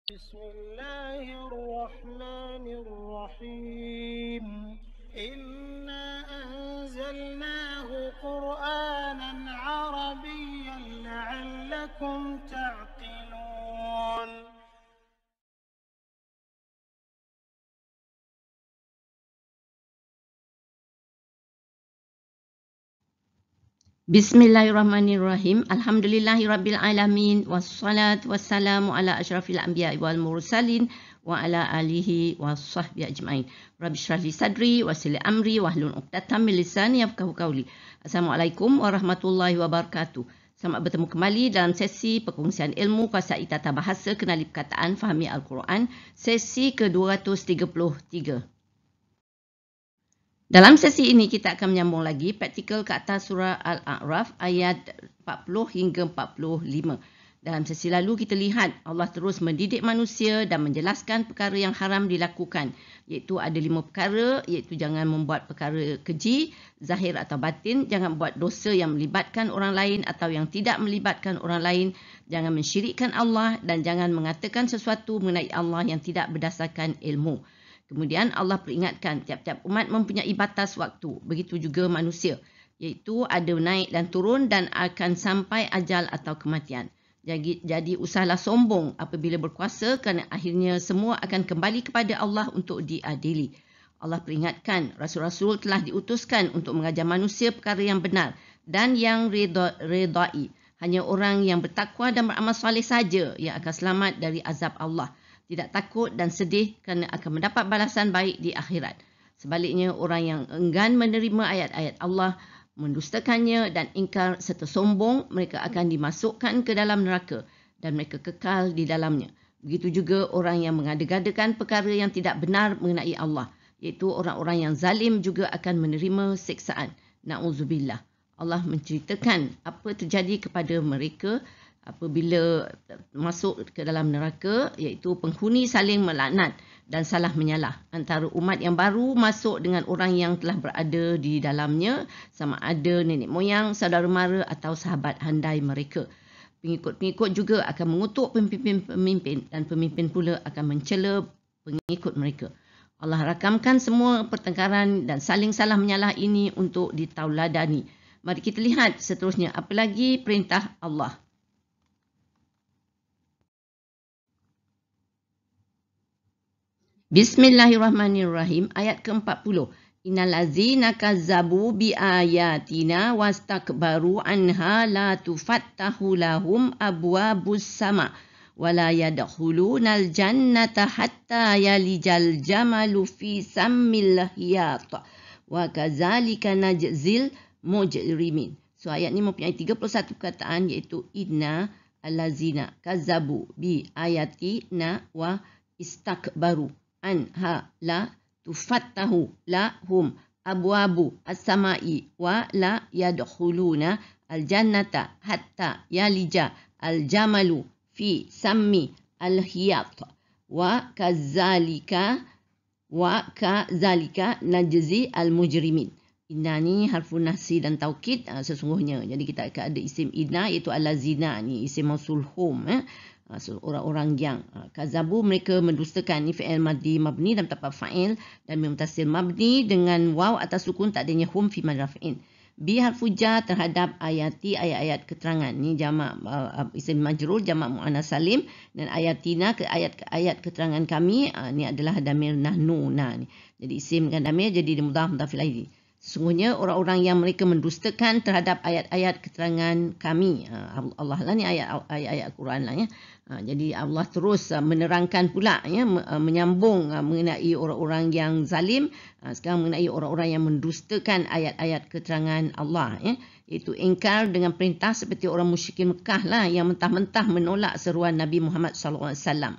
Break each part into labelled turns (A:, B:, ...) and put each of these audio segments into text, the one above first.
A: بسم الله الرحمن الرحيم إنا أنزلناه قرآنا عربيا لعلكم تعقلون.
B: Bismillahirrahmanirrahim. Alhamdulillahirabbil alamin wassalatu wassalamu ala asyrafil anbiya'i wal mursalin wa ala alihi washabbihi ajmain. Rabbi shrah li sadri wa yassir li amri wahlul 'uqdatam min lisani yafqahu qawli. Assalamualaikum warahmatullahi wabarakatuh. Selamat bertemu kembali dalam sesi perkongsian ilmu kuasai tata bahasa kenali perkataan fahami Al-Quran sesi ke-233. Dalam sesi ini kita akan menyambung lagi praktikal ke atas surah Al-A'raf ayat 40 hingga 45. Dalam sesi lalu kita lihat Allah terus mendidik manusia dan menjelaskan perkara yang haram dilakukan, iaitu ada 5 perkara, iaitu jangan membuat perkara keji, zahir atau batin, jangan buat dosa yang melibatkan orang lain atau yang tidak melibatkan orang lain, jangan mensyirikkan Allah dan jangan mengatakan sesuatu mengenai Allah yang tidak berdasarkan ilmu. Kemudian Allah peringatkan tiap-tiap umat mempunyai batas waktu. Begitu juga manusia. Iaitu ada naik dan turun dan akan sampai ajal atau kematian. Jadi usahlah sombong apabila berkuasa kerana akhirnya semua akan kembali kepada Allah untuk diadili. Allah peringatkan rasul-rasul telah diutuskan untuk mengajar manusia perkara yang benar dan yang redai. Hanya orang yang bertakwa dan beramal soleh saja yang akan selamat dari azab Allah. Tidak takut dan sedih kerana akan mendapat balasan baik di akhirat. Sebaliknya, orang yang enggan menerima ayat-ayat Allah, mendustakannya dan ingkar serta sombong, mereka akan dimasukkan ke dalam neraka dan mereka kekal di dalamnya. Begitu juga orang yang mengada-gadakan perkara yang tidak benar mengenai Allah, iaitu orang-orang yang zalim juga akan menerima siksaan. Na'udzubillah. Allah menceritakan apa terjadi kepada mereka apabila masuk ke dalam neraka, iaitu penghuni saling melaknat dan salah menyalah antara umat yang baru masuk dengan orang yang telah berada di dalamnya, sama ada nenek moyang, saudara mara atau sahabat handai mereka. Pengikut-pengikut juga akan mengutuk pemimpin-pemimpin dan pemimpin pula akan mencela pengikut mereka. Allah rakamkan semua pertengkaran dan saling salah menyalah ini untuk ditauladani. Mari kita lihat seterusnya apa lagi perintah Allah. Bismillahirrahmanirrahim. Ayat ke-40. Innal ladzina kazzabu bi ayatina wastakbaru anha la tufattahu lahum abwabus sama wa la yadkhulunal jannata hatta yalijal jamalu fi sammil hiyat wa kadzalika najzil mujrimin. So ayat ni mempunyai 31 perkataan, iaitu inna allazina kazzabu bi ayatina wa istakbaru anha la tufattahu lahum abwabu as-samai wa la yadkhuluna al-jannata hatta yalija al-jamalu fi sammi al-hiyat wa kadzalika najzi al-mujrimin. Inna ni harfun nasi dan taukid sesungguhnya. Jadi kita akan ada isim inna, iaitu al-lazina ni isim mausul hum. So, orang-orang yang kazabu, mereka mendustakan. Ni fi'il madhi mabni dan tempat fa'il dan mimtasil mabni dengan waw atas sukun, tak adanya hum fi madraf'in. Bi harfu jar terhadap ayati, ayat-ayat keterangan. Ni jamak isim majrur, jamak muannas salim, dan ayatina ke ayat keterangan kami. Ni adalah damir nahnu na ni. Jadi isim dengan damir jadi mudhaf mudhaf ilaih. Sesungguhnya orang-orang yang mereka mendustakan terhadap ayat-ayat keterangan kami. Allah lah ni ayat-ayat Al-Quran lah ya. Jadi Allah terus menerangkan pula ya, menyambung mengenai orang-orang yang zalim. Sekarang mengenai orang-orang yang mendustakan ayat-ayat keterangan Allah ya. Iaitu ingkar dengan perintah seperti orang musyrikin Mekah lah yang mentah-mentah menolak seruan Nabi Muhammad SAW.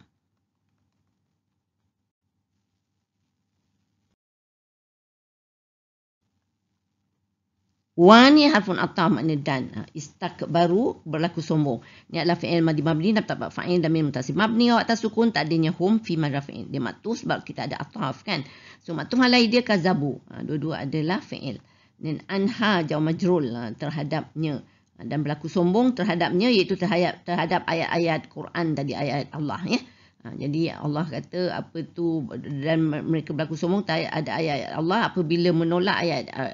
B: Wa ni harfun ataf, makna dan. Istakbaru, berlaku sombong. Ni adalah fi'il madhi mabni dan tempat fa'il damir muttasil mabni wa atas sukun, tak adanya hum fi madraf'in. Dia maktuf sebab kita ada ataf kan. So maktuf alai dia kazabu. Dua-dua adalah fi'il. Dan anha jauh majrul terhadapnya. Dan berlaku sombong terhadapnya, iaitu terhadap ayat-ayat Quran tadi, ayat-ayat Allah ya. Jadi Allah kata apa tu, dan mereka berlaku sombong, tak ada ayat Allah. Apabila menolak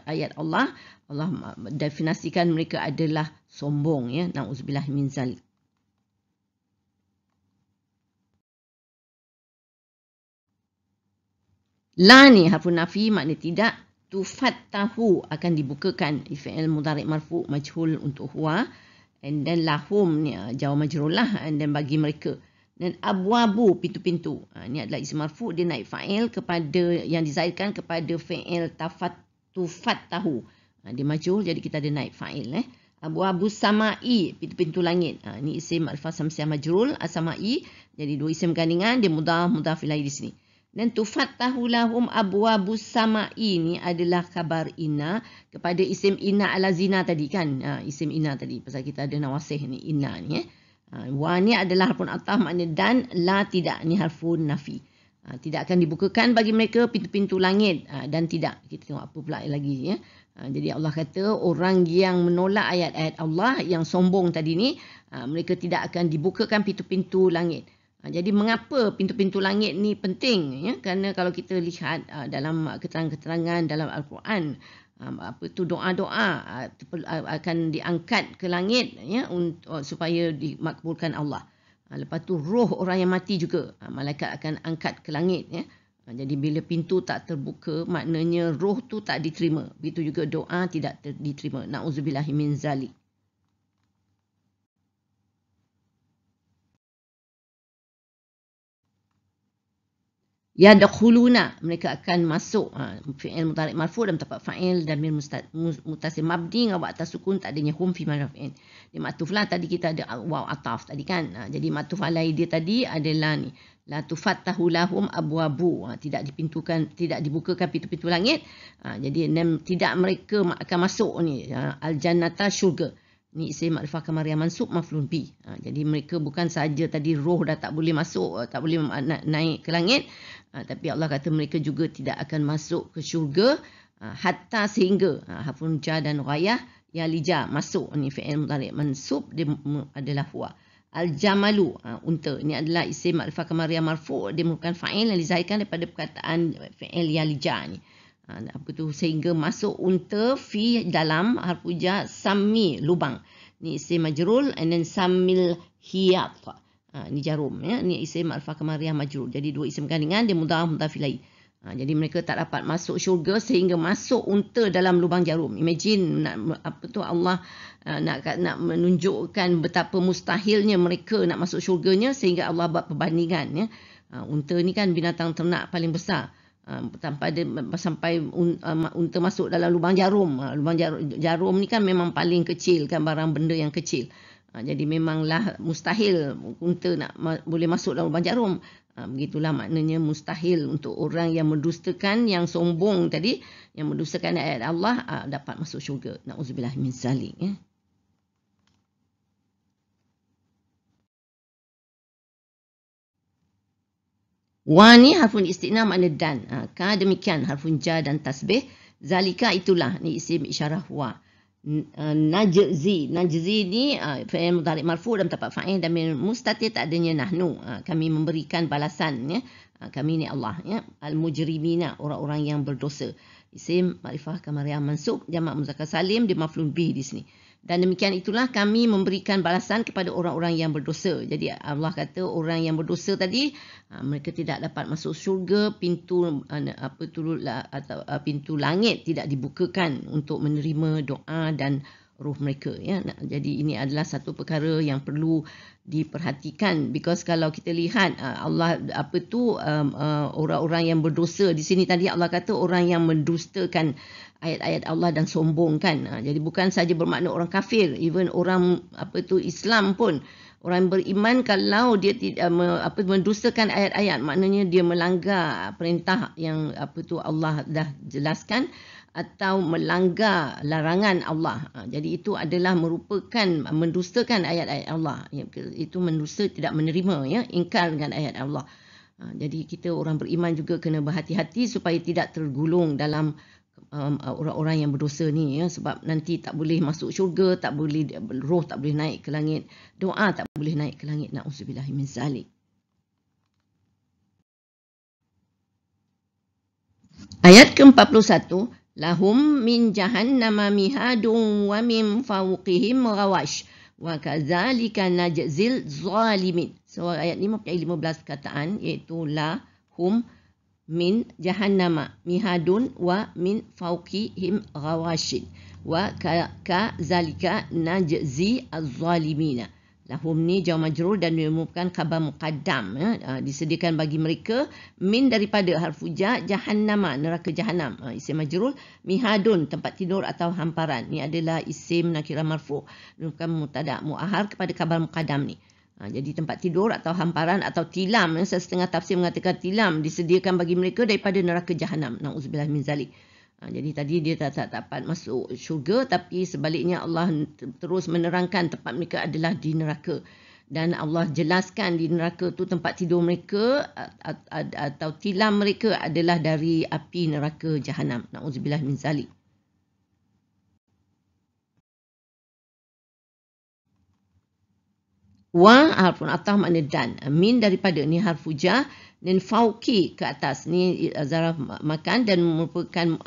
B: ayat Allah, Allah definisikan mereka adalah sombong, ya. Na'udzubillah min zalik. La ni harfun nafi, makna tidak. Tufattahu akan dibukakan, fi'il mudhari' marfu' majhul untuk huwa, and then lahum ni jar majrur lah, and then bagi mereka. Dan abwabu, pintu-pintu. Ini adalah isim marfu', dia naik fa'il kepada yang dizaidkan kepada fi'il tufattahu. Dia majhul, jadi kita ada naik fa'il. Abwabu sama'i, pintu-pintu langit. Ini isim ma'rifah samsiah majrul, as-sama'i. Jadi dua isim gandingan, dia mudhaf ilaih di sini. Dan tufattahu lahum abwabu sama'i ni adalah khabar inna kepada isim inna ala zina tadi kan. Isim inna tadi, pasal kita ada nawasih ni, inna ni. Wa ni adalah harfun ataf, makna dan. La tidak, ni harfun nafi. Tidak akan dibukakan bagi mereka pintu-pintu langit, dan tidak. Kita tengok apa pula lagi, ya. Jadi Allah kata orang yang menolak ayat-ayat Allah, yang sombong tadi ni, mereka tidak akan dibukakan pintu-pintu langit. Jadi mengapa pintu-pintu langit ni penting, ya? Kerana kalau kita lihat dalam keterangan-keterangan dalam Al-Quran, apa tu doa-doa akan diangkat ke langit, ya, untuk supaya dimakbulkan Allah. Lepas tu roh orang yang mati juga malaikat akan angkat ke langit, ya. Jadi bila pintu tak terbuka, maknanya roh tu tak diterima. Begitu juga doa tidak diterima. Na'udzubillahi min zalik. Yadkhuluna, mereka akan masuk. Fi'il mudhari' marfu' dalam tempat fa'il, damir muttasil mabni dengan wa atas sukun, tak adanya hum fi marfu'in. Dia maktuf lah, tadi kita ada waw ataf tadi kan. Jadi maktuf alai dia tadi adalah ni, la tufattahu lahum abwabu, tidak dipintukan, tidak dibukakan pintu-pintu langit. Jadi tidak mereka akan masuk ni al jannata, syurga. Ni isim ma'rifah kamariyah mansub maf'ulun bi. Jadi mereka bukan saja tadi roh dah tak boleh masuk, tak boleh naik ke langit, tapi Allah kata mereka juga tidak akan masuk ke syurga hatta sehingga harfun jar dan ghayah ya lija, masuk. Ni fi'il mudhari' mansub, dia adalah huwa. Al-jamalu, unta. Ini adalah isim ma'rifah kamariyah marfu', dia merupakan fa'il yang dizaidkan daripada perkataan fi'il ya lija ni. Apa tu, sehingga masuk unta, fi dalam harfu jar, sammi lubang. Ni isim majrul, and then sammil hiyat. Ni jarum, ya. Ni isim ma'rifah kamariyah majrul. Jadi dua isim gandingan, dia mudhaf ilaih. Jadi mereka tak dapat masuk syurga sehingga masuk unta dalam lubang jarum. Imagine apa tu, Allah nak menunjukkan betapa mustahilnya mereka nak masuk syurganya, sehingga Allah buat perbandingan, ya. Unta ni kan binatang ternak paling besar. Sampai unta masuk dalam lubang jarum. Lubang jarum ni kan memang paling kecil kan, barang benda yang kecil. Jadi memanglah mustahil unta nak boleh masuk dalam lubang jarum. Begitulah maknanya mustahil untuk orang yang mendustakan, yang sombong tadi, yang mendustakan ayat Allah, dapat masuk syurga. Na'udzubillah min zalik, ya. Wa ni harfun istinaf, makna dan. Demikian harfun jar dan tasbih. Zalika, itulah. Ni isim isyarah wa. Najzi ni fi'il mudhari' marfu' dalam tempat fa'il, dan mustatir, tak adanya nahnu. Kami memberikan balasan, ya. Kami ni Allah, ya. Al-mujrimina, orang-orang yang berdosa. Isim ma'rifah kamariyah mansub, jamak muzakkar salim, dia maf'ulun bih di sini. Dan demikian itulah kami memberikan balasan kepada orang-orang yang berdosa. Jadi Allah kata orang yang berdosa tadi, mereka tidak dapat masuk syurga, pintu pintu langit tidak dibukakan untuk menerima doa dan ruh mereka, ya. Jadi ini adalah satu perkara yang perlu diperhatikan, because kalau kita lihat Allah orang-orang yang berdosa di sini tadi, Allah kata orang yang mendustakan ayat-ayat Allah dan sombong kan. Jadi bukan saja bermakna orang kafir, even orang Islam pun, orang beriman, kalau dia tidak mendustakan ayat-ayat, maknanya dia melanggar perintah yang Allah dah jelaskan, atau melanggar larangan Allah. Jadi itu adalah merupakan mendustakan ayat-ayat Allah. Itu mendusta, tidak menerima, ya, ingkar dengan ayat Allah. Jadi kita orang beriman juga kena berhati-hati supaya tidak tergulung dalam orang-orang yang berdosa ni, ya. Sebab nanti tak boleh masuk syurga, tak boleh, roh tak boleh naik ke langit, doa tak boleh naik ke langit. Na'udzubillahi min zalik. Ayat ke-41, lahum min jahannama mihadun wa min fawqihim ghawash wa kadzalika najzil zalimin. So ayat ni mempunyai 15 perkataan, iaitu lahum min jahannama mihadun wa min fawqihim ghawashin wa kadzalika najzi az-zalimina. Lahum ni jawab majrur dan merupakan khabar muqaddam, disediakan bagi mereka min daripada harfuja jahannama, neraka jahanam, isim majrur, mihadun tempat tidur atau hamparan, ni adalah isim nakirah marfu, merupakan mubtada muahar kepada khabar muqaddam ni. Jadi tempat tidur atau hamparan atau tilam, setengah tafsir mengatakan tilam disediakan bagi mereka daripada neraka jahanam. Nauzubillah min zalik. Jadi tadi dia tak dapat masuk syurga, tapi sebaliknya Allah terus menerangkan tempat mereka adalah di neraka. Dan Allah jelaskan di neraka tu tempat tidur mereka atau tilam mereka adalah dari api neraka jahanam. Nauzubillah min zalik. Wa harfun atah makna dan. Min daripada ni harfu jar, dan fauqi ke atas ni zaraf makan, dan merupakan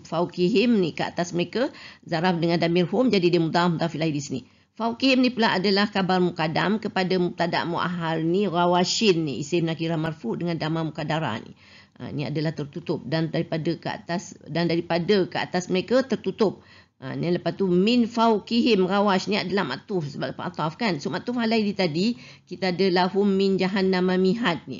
B: fauqihim ni ke atas mereka, zaraf dengan damir hum, jadi dia mudhaf ilaih di sini. Fauqihim ni pula adalah khabar muqaddam kepada mubtada muahhar ni ghawashin ni isim nakirah marfu dengan dhamma muqaddara ni. Ni adalah tertutup, dan daripada ke atas mereka tertutup. Ni lepas tu min fauqihim ghawash ni adalah maktuf sebab lepas ataf kan. So maktuf alaihi tadi kita ada lahum min jahannama mihad ni.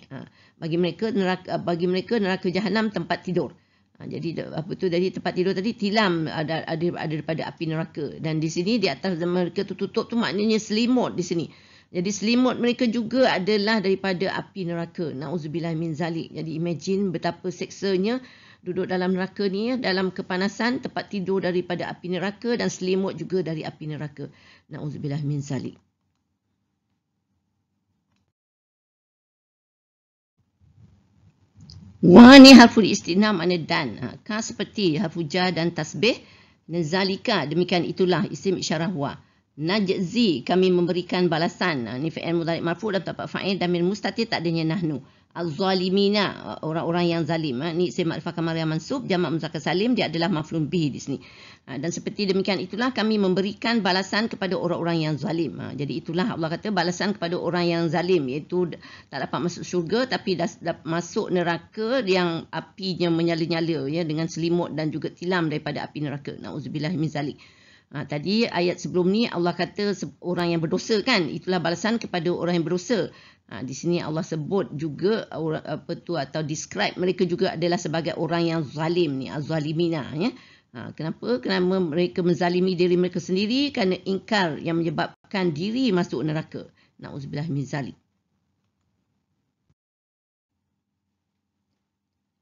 B: Bagi mereka neraka jahanam tempat tidur. Jadi apa tu tadi, tempat tidur tadi tilam ada daripada api neraka, dan di sini di atas mereka tertutup tu maknanya selimut di sini. Jadi selimut mereka juga adalah daripada api neraka. Nauzubillah min zalik. Jadi imagine betapa seksanya duduk dalam neraka ni, dalam kepanasan, tempat tidur daripada api neraka dan selimut juga dari api neraka. Nauzubillah min zalik. Wa ni harful istinam makna dan. Ka seperti harfu jar dan tasbih. Nazalika, demikian itulah isim isyarah wa. Najzi, kami memberikan balasan. Ni fi'il mudhari' marfu' dan tempat fa'il damir mustatir tak adanya nahnu. Az-zalimina, orang-orang yang zalim. Ni isim ma'rifah kamar yang mansub, jamak muzakkar salim, dia adalah maf'ulun bihi di sini. Dan seperti demikian itulah kami memberikan balasan kepada orang-orang yang zalim. Jadi itulah Allah kata balasan kepada orang yang zalim, iaitu tak dapat masuk syurga tapi dah masuk neraka yang apinya menyala-nyala ya, dengan selimut dan juga tilam daripada api neraka. Nauzubillah min zalik. Tadi ayat sebelum ni Allah kata orang yang berdosa kan, itulah balasan kepada orang yang berdosa. Di sini Allah sebut juga atau describe mereka juga adalah sebagai orang yang zalim ni, az-zalimina ya. Kenapa? Kerana mereka menzalimi diri mereka sendiri kerana ingkar yang menyebabkan diri masuk neraka. Nauzubillah min zalik.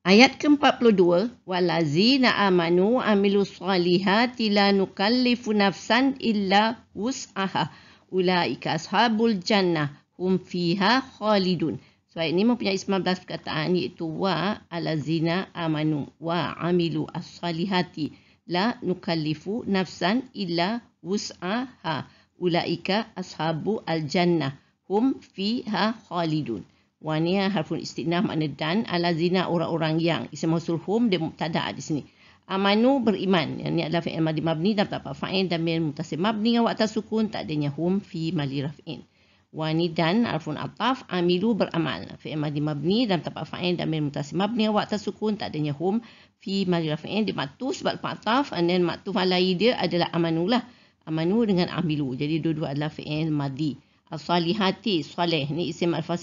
B: Ayat ke-42, walazina amanu amilus salihati la nukallifu nafsan illa wus'aha ulaika ashabul jannah hum fiha khalidun. So ayat ini mempunyai 19 perkataan, iaitu wa alazina amanu wa amilu as-salihati la nukallifu nafsan illa wus'aha ulaika ashabu al-jannah hum fiha khalidun. Wa ni harfun istinaf makna dan, alazina orang-orang yang, isim mausul hum dia mubtada di sini. Amanu beriman, yang ni adalah fi'il madhi mabni dan dapat fa'il damir muttasil mabni dengan waktu sukun tak adanya hum fi mali raf'in. Wa ni dan harfun ataf, amilu beramal, fi'il madhi mabni dan dapat fa'il damir muttasil mabni dengan waktu sukun tak adanya hum fi mali raf'in. Dia maktuf sebab lepas ataf, and then maktuf alai dia adalah amanu lah. Amanu dengan amilu, jadi dua-dua adalah fi'il madhi. As-salihati, salih ni isim ma'rifah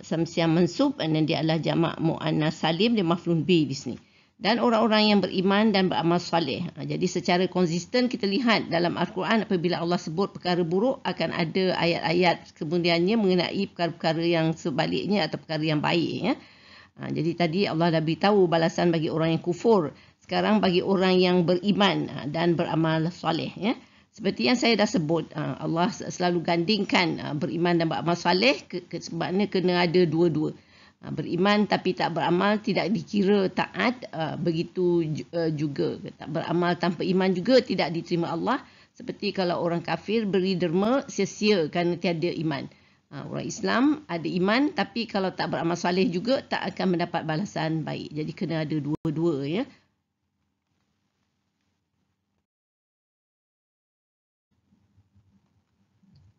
B: samsiah mansub, dan dia adalah jamak muannas salim, dia maf'ulun bi di sini. Dan orang-orang yang beriman dan beramal salih. Jadi secara konsisten kita lihat dalam Al-Quran, apabila Allah sebut perkara buruk, akan ada ayat-ayat kemudiannya mengenai perkara-perkara yang sebaliknya atau perkara yang baik ya. Jadi tadi Allah dah beritahu balasan bagi orang yang kufur. Sekarang bagi orang yang beriman dan beramal salih ya. Seperti yang saya dah sebut, Allah selalu gandingkan beriman dan beramal saleh, sebabnya kena ada dua-dua. Beriman tapi tak beramal tidak dikira taat, begitu juga. Tak beramal tanpa iman juga tidak diterima Allah. Seperti kalau orang kafir beri derma sia-sia kerana tiada iman. Orang Islam ada iman, tapi kalau tak beramal soleh juga tak akan mendapat balasan baik. Jadi kena ada dua-dua, ya.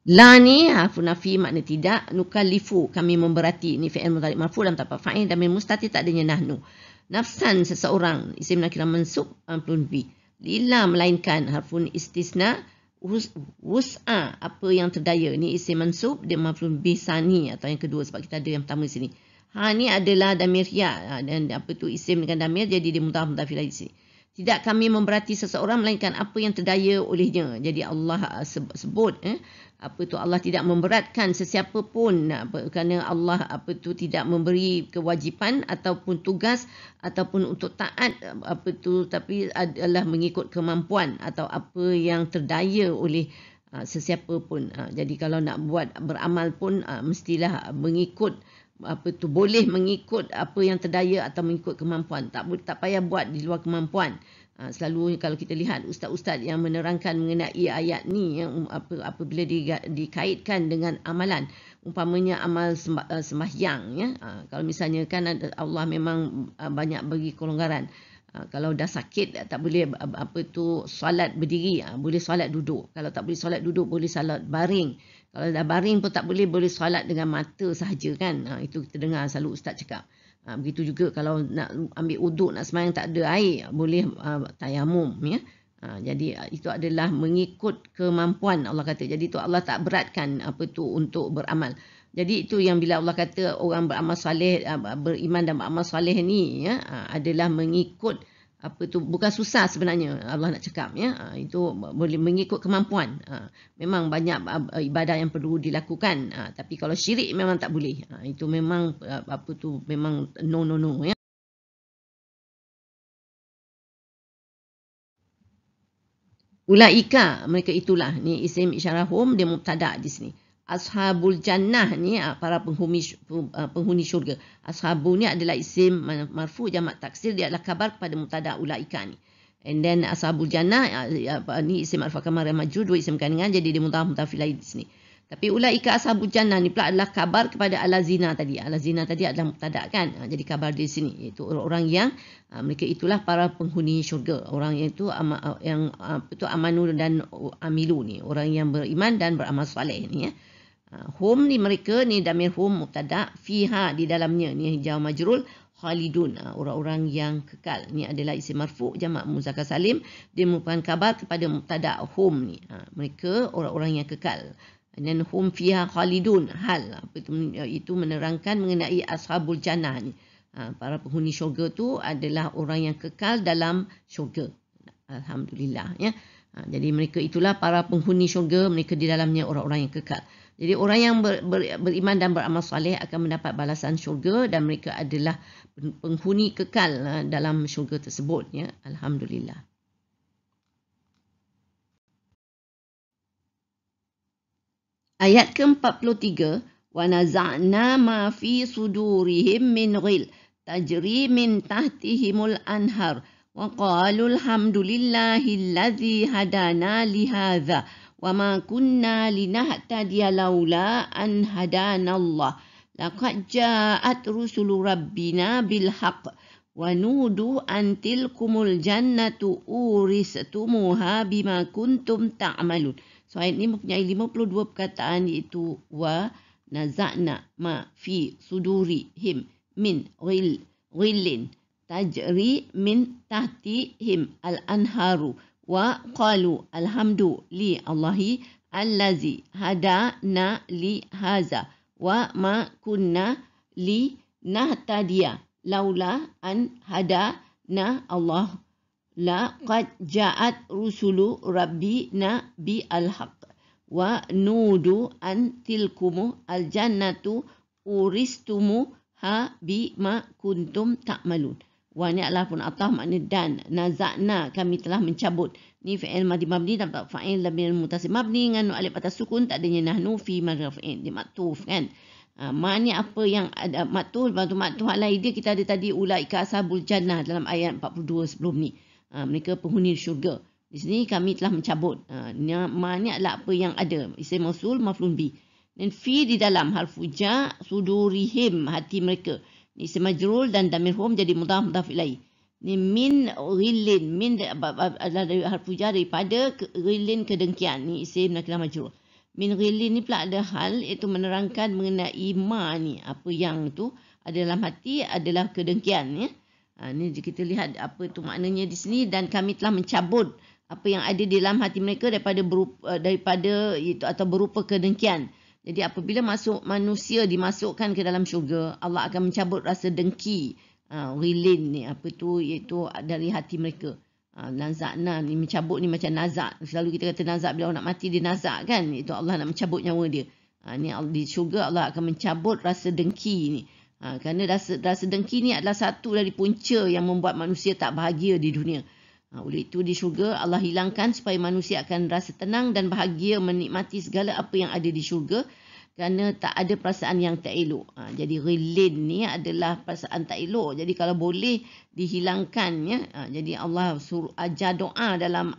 B: La ni harfu nafi, makna tidak. Nukallifu, kami memberati. Ni fi'il mudhari' marfu' dalam tempat fa'il dan min mustatir tak adanya nahnu. Nafsan, seseorang, isim nakirah mansub, amplun bi. Lila, melainkan, harfun istisna. Wus'a, apa yang terdaya. Ni isim mansub, dia maf'ul bi sani atau yang kedua sebab kita ada yang pertama sini. Ha ni adalah damir ya, dan apa tu isim dengan damir, jadi dia mudhaf ilaih di sini. Tidak kami memberati seseorang melainkan apa yang terdaya olehnya. Jadi Allah sebut apa tu, Allah tidak memberatkan sesiapa pun kerana Allah apa tu tidak memberi kewajipan ataupun tugas ataupun untuk taat apa tu, tapi adalah mengikut kemampuan atau apa yang terdaya oleh sesiapa pun. Jadi kalau nak buat beramal pun mestilah mengikut apa tu, boleh mengikut apa yang terdaya atau mengikut kemampuan. Tak payah buat di luar kemampuan. Selalu kalau kita lihat ustaz-ustaz yang menerangkan mengenai ayat ni yang apabila dikaitkan dengan amalan, umpamanya amal sembahyang, ya. Kalau misalnya kan Allah memang banyak bagi kelonggaran. Kalau dah sakit tak boleh apa tu solat berdiri, boleh solat duduk. Kalau tak boleh solat duduk, boleh solat baring. Kalau dah baring pun tak boleh solat dengan mata sahaja, kan. Itu kita dengar selalu ustaz cakap. Begitu juga kalau nak ambil uduk, nak sembahyang tak ada air, boleh tayamum, ya. Jadi itu adalah mengikut kemampuan, Allah kata. Jadi itu Allah tak beratkan apa tu untuk beramal. Jadi itu yang bila Allah kata orang beramal soleh, beriman dan beramal soleh ni, ya, adalah mengikut apa tu, bukan susah sebenarnya Allah nak cakap, ya. Itu boleh mengikut kemampuan. Memang banyak ibadah yang perlu dilakukan, tapi kalau syirik memang tak boleh. Itu memang apa tu, memang no, ya. Ulaika, mereka itulah. Ni isim isyarah hum, dia mubtada di sini. Ashabul jannah ni para penghuni syurga. Ashabu ni adalah isim marfu jamak taksir, dia adalah kabar kepada mubtada ulaika ni. And then ashabul jannah ni isim marfu kamar majrur, dua isim kandungan, jadi dia mudhaf ilaih di sini. Tapi ulaika ashabul jannah ni pula adalah kabar kepada alazina tadi. Alazina tadi adalah mubtada, kan. Jadi kabar di sini iaitu orang-orang yang mereka itulah para penghuni syurga. Orang itu yang itu amanu dan amilu ni, orang yang beriman dan beramal soleh ni, ya. Hum ni mereka, ni damir hum mubtada, fiha di dalamnya, ni hijau majrul, khalidun, orang-orang yang kekal. Ni adalah isim marfu jamak muzakkar salim, dia merupakan kabar kepada mubtada hum ni, mereka orang-orang yang kekal. Dan hum fiha khalidun, hal itu menerangkan mengenai ashabul jannah ni, para penghuni syurga tu adalah orang yang kekal dalam syurga. Alhamdulillah, ya. Jadi mereka itulah para penghuni syurga, mereka di dalamnya orang-orang yang kekal. Jadi orang yang beriman dan beramal soleh akan mendapat balasan syurga dan mereka adalah penghuni kekal dalam syurga tersebut, ya. Alhamdulillah. Ayat ke-43, wa naza'na ma fi sudurihim min ghil tajri min tahtihimul anhar wa qalu alhamdulillahillazi hadana li hadza wa ma kunna linahtadiya laula an hadanallah laqad ja'at rusulu rabbina bil haqq wa nudu an tilkumul jannatu uristumuha bima kuntum ta'malun. So ayat ini mempunyai 52 perkataan, iaitu wa naza'na ma fi sudurihim min ghillin tajri min tahtihim al-anharu wa qalu alhamdu li Allahi allazi hadana li haza wa ma kunna li nahtadiya laula an hadana Allah laqad ja'at rusulu rabbina bi al-haq wa nudu an tilkumu al-jannatu uristumuha bima kuntum ta'malun. Wa ni adalah pun atah, makna dan. Nazakna, kami telah mencabut. Ni fi'il madhi mabni dan fa'il lamil mutasim mabni dengan alif atas sukun, tak adanya nahnu fi marfa'in. Dia maktuf, kan. Maknanya apa yang ada maktuf, maktuf lain dia kita ada tadi ulaika ashabul jannah dalam ayat 42 sebelum ni. Mereka penghuni syurga. Di sini kami telah mencabut. Maknanya adalah apa yang ada. Isim mausul maf'ul bi. Dan fi di dalam harfu ja sudurihim, hati mereka. Ni isim majrul dan damir hum jadi mudhaf mudhaf ilaih. Ni min ghillin, min adalah dari harfu ja daripada ghillin kedengkian. Ni isim nakirah majrul. Min ghillin ni pula ada hal iaitu menerangkan mengenai ma ni. Apa yang tu ada dalam hati adalah kedengkian ya. Ni kita lihat apa tu maknanya di sini, dan kami telah mencabut apa yang ada di dalam hati mereka daripada itu atau berupa kedengkian. Jadi apabila manusia dimasukkan ke dalam syurga, Allah akan mencabut rasa dengki. Ghilin ni apa tu, iaitu dari hati mereka. Nazakna ni, mencabut ni macam nazak. Selalu kita kata nazak bila orang nak mati, dia nazak kan. Itu Allah nak mencabut nyawa dia. Ni di syurga Allah akan mencabut rasa dengki ni. Kerana rasa dengki ni adalah satu dari punca yang membuat manusia tak bahagia di dunia. Oleh itu di syurga Allah hilangkan supaya manusia akan rasa tenang dan bahagia menikmati segala apa yang ada di syurga, kerana tak ada perasaan yang tak elok. Jadi ghilin ni adalah perasaan tak elok. Jadi kalau boleh dihilangkan ya. Jadi Allah ajar doa dalam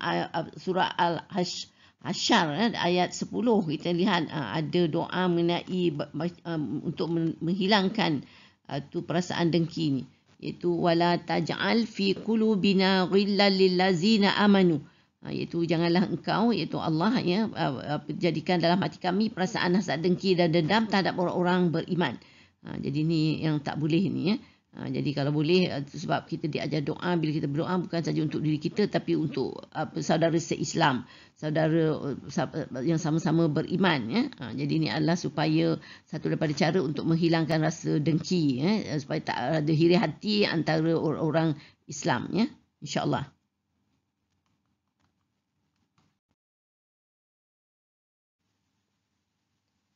B: surah Al-Hasyr ayat 10, kita lihat ada doa mengenai untuk menghilangkan tu perasaan dengki ni. Iaitu wala taj'al fi qulubina ghillal lil ladzina amanu. Iaitu janganlah engkau, iaitu Allah ya, jadikan dalam hati kami perasaan hasad, dengki dan dendam terhadap orang-orang beriman. Jadi ni yang tak boleh ni ya. Jadi kalau boleh, sebab kita diajar doa, bila kita berdoa bukan saja untuk diri kita tapi untuk saudara se-Islam, saudara yang sama-sama beriman ya. Jadi ini adalah supaya satu daripada cara untuk menghilangkan rasa dengki ya, supaya tak ada hiri hati antara orang-orang Islam ya, insya-Allah.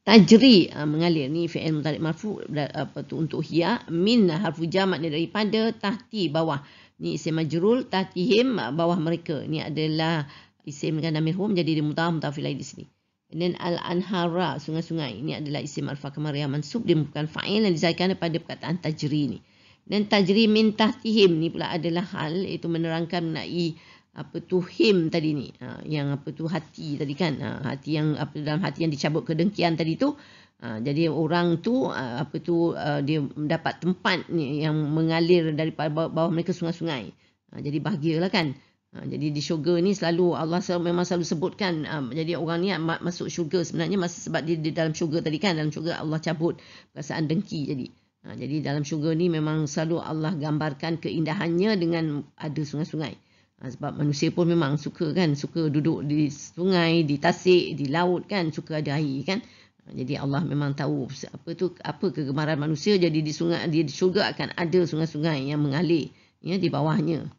B: Tajri, mengalir ni fi'il mudhari' marfu' apa tu untuk hiya. Min harfu jar, makna daripada, tahti bawah. Ni isim majrul, tahtihim bawah mereka. Ni adalah isim dengan damir hum, jadi dia mudhaf mudhaf ilaih di sini. Dan al-anhara, sungai-sungai. Ini adalah isim alfa kamariyah mansub, dia merupakan fa'il yang dizaidkan daripada perkataan tajri ni. Dan tajri min tahtihim ni pula adalah hal, iaitu menerangkan mengenai apa tu him tadi ni, yang apa tu hati tadi kan, hati yang apa dalam hati yang dicabut kedengkian tadi tu. Jadi orang tu apa tu dia mendapat tempat ni yang mengalir daripada bawah mereka sungai-sungai. Jadi bahagialah kan. Jadi di syurga ni selalu Allah memang selalu sebutkan, jadi orang ni masuk syurga sebenarnya sebab dia di dalam syurga tadi kan, dalam syurga Allah cabut perasaan dengki jadi. Jadi dalam syurga ni memang selalu Allah gambarkan keindahannya dengan ada sungai-sungai. Sebab manusia pun memang suka kan, suka duduk di sungai, di tasik, di laut kan, suka ada air kan. Jadi Allah memang tahu apa kegemaran manusia. Jadi di sungai, di syurga akan ada sungai-sungai yang mengalir ya di bawahnya.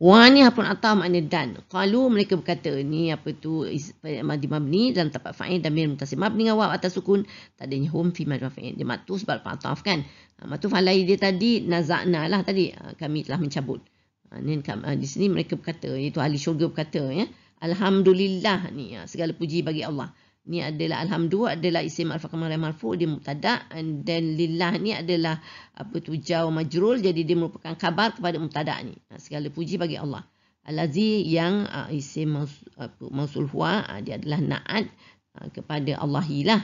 B: Wa ni harfun ataf makna dan. Qalu, mereka berkata, ni apa tu madi mabni dalam tempat fa'il damir muttasil mabni dengan waw atas sukun, tak adanya hum fi mad fa'il. Dia matuf sebab ataf kan. Matuf alai dia tadi nazakna lah tadi, kami telah mencabut. Di sini mereka berkata, iaitu ahli syurga berkata ya, alhamdulillah ni segala puji bagi Allah. Ni adalah alhamdulillah adalah isim alfa kamariyah marfu', dia mubtada, dan lillah ni adalah apa tu jar majrul, jadi dia merupakan khabar kepada mubtada ni. Segala puji bagi Allah. Allazi yang isim mausul huwa, dia adalah na'at kepada Allah lah.